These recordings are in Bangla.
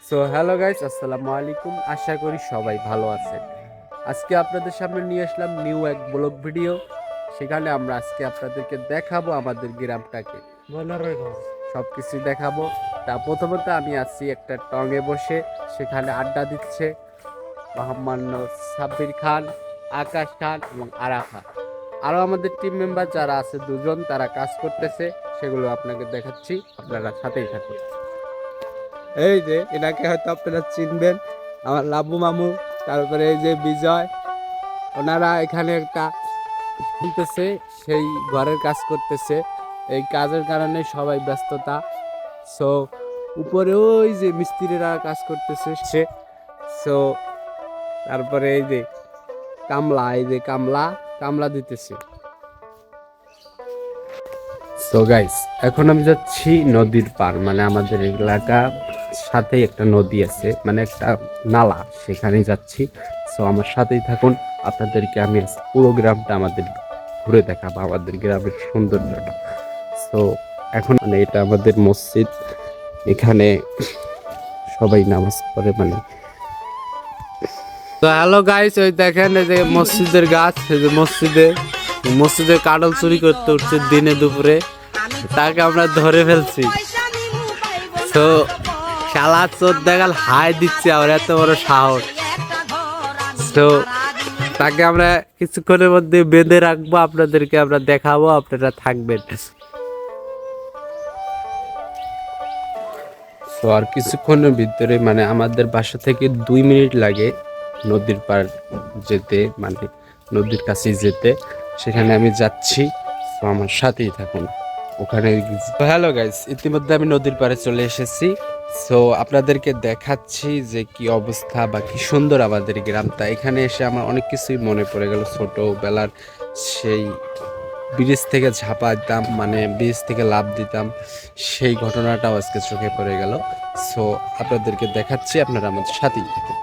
সো হ্যালো গাইস, আসসালামু আলাইকুম। আশা করি সবাই ভালো আছেন। আজকে আপনাদের সামনে নিয়ে আসলাম নিউ এক ব্লগ ভিডিও। সেখানে আমরা আজকে আপনাদেরকে দেখাবো আমাদের গ্রামটাকে, সব কিছু দেখাবো। তা প্রথমত আমি আছি একটা টঙে বসে, সেখানে আড্ডা দিচ্ছে মহামান্য সাব্বির খান, আকাশ খান এবং আরা খান। আরও আমাদের টিম মেম্বার যারা আছে দুজন, তারা কাজ করতেছে, সেগুলো আপনাকে দেখাচ্ছি, আপনারা সাথেই থাকুন। এই যে এনাকে হয়তো আপনারা চিনবেন, আমার লাবু মামু। তারপরে এই যে বিজয়, ওনারা এখানে একটা খুলতেছে, সেই ঘরের কাজ করতেছে। এই কাজের কারণে সবাই ব্যস্ততা। সো উপরে ওই যে মিস্ত্রিরা কাজ করতেছে সে। সো তারপরে এই যে কামলা, এই যে কামলা দিতেছে। সো গাইস, এখন আমি যাচ্ছি নদীর পার, মানে আমাদের এলাকা সাথেই একটা নদী আছে, মানে একটা নালা, সেখানেই যাচ্ছি। সো আমার সাথেই থাকুন, আপনাদেরকে আমি পুরো গ্রামটা আমাদের ঘুরে দেখাবো, আমাদের গ্রামের সৌন্দর্যটা। সো এখন মানে এটা আমাদের মসজিদ, এখানে সবাই নামাজ পড়ে মানে। তো হ্যালো গাইস, ওই দেখেন এই যে মসজিদের গাছ, এই যে মসজিদের কাটল চুরি করতে উঠছে দিনে দুপুরে, তাকে আমরা ধরে ফেলছি। তো শালা চোর দেখাল হাই দিচ্ছে, আবার এত বড় সাহস। তো তাকে আমরা কিছুক্ষণের মধ্যে বেঁধে রাখবো, আপনাদেরকে আমরা দেখাবো, আপনারা থাকবেন। তো আর কিছুক্ষণের ভিতরে, মানে আমাদের বাসা থেকে 2 মিনিট লাগে নদীর পার যেতে, মানে নদীর কাছে যেতে। সেখানে আমি যাচ্ছি, তো আমার সাথেই থাকুন ওখানে। হ্যালো গাইস, ইতিমধ্যে আমি নদীর পাড়ে চলে এসেছি। সো আপনাদেরকে দেখাচ্ছি যে কি অবস্থা বা কি সুন্দর আমাদের গ্রামটা। এখানে এসে আমার অনেক কিছুই মনে পড়ে গেল, ছোটবেলার সেই ব্রিজ থেকে ঝাঁপা দিতাম, মানে ব্রিজ থেকে লাফ দিতাম, সেই ঘটনাটাও আজকে চোখে পড়ে গেল। সো আপনাদেরকে দেখাচ্ছি, আপনারা আমাদের সাথেই থাকুন।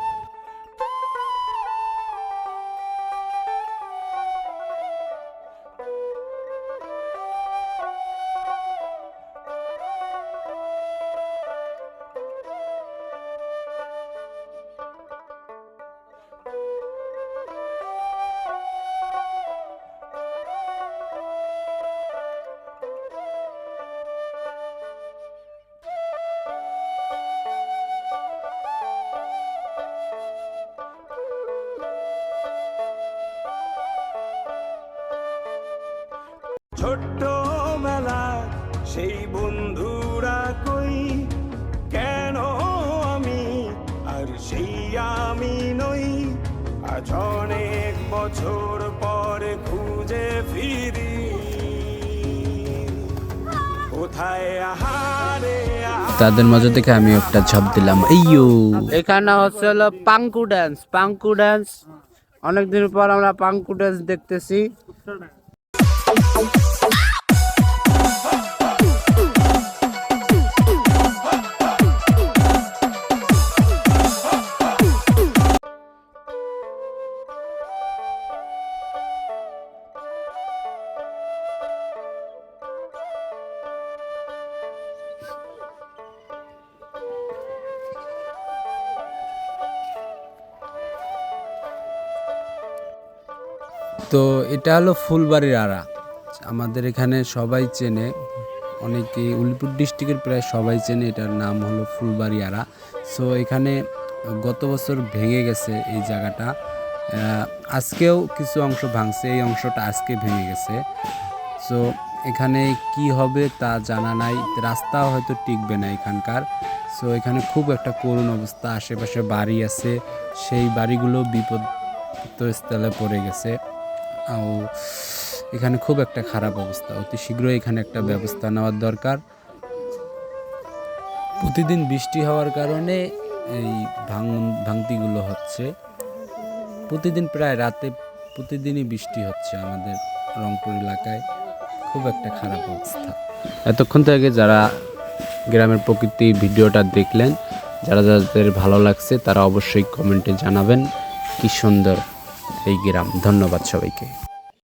ছোট্ট মেলা সেই বন্ধুরা কই, কেন আমি আর সেই আমি নই। আজ অনেক বছর পরে খুঁজে ফিরি, কোথায় আহারে। তাদের মজা দেখে আমি একটা ঝাঁপ দিলাম। এখানে হচ্ছে হলো পাঙ্কু ড্যান্স। অনেকদিন পর আমরা পাঙ্কু ড্যান্স দেখতেছি। তো এটা হলো ফুলবাড়ির আড়া, আমাদের এখানে সবাই চেনে, অনেকে উলিপুর ডিস্ট্রিক্টের প্রায় সবাই চেনে, এটার নাম হলো ফুলবাড়ি আড়া। সো এখানে গত বছর ভেঙে গেছে এই জায়গাটা, আজকেও কিছু অংশ ভাঙছে, এই অংশটা আজকে ভেঙে গেছে। সো এখানে কি হবে তা জানা নাই, রাস্তাও হয়তো টিকবে না এখানকার। সো এখানে খুব একটা করুণ অবস্থা, আশেপাশে বাড়ি আছে, সেই বাড়িগুলো বিপদস্থলে পড়ে গেছে। এখানে খুব একটা খারাপ অবস্থা, অতি শীঘ্রই এখানে একটা ব্যবস্থা নেওয়ার দরকার। প্রতিদিন বৃষ্টি হওয়ার কারণে এই ভাঙতিগুলো হচ্ছে, প্রতিদিন প্রায় রাতে প্রতিদিনই বৃষ্টি হচ্ছে আমাদের রংপুর এলাকায়, খুব একটা খারাপ অবস্থা। এতক্ষণ থেকে যারা গ্রামের প্রকৃতি ভিডিওটা দেখলেন, যাদের ভালো লাগছে তারা অবশ্যই কমেন্টে জানাবেন কি সুন্দর এই গ্রাম। ধন্যবাদ সবাইকে।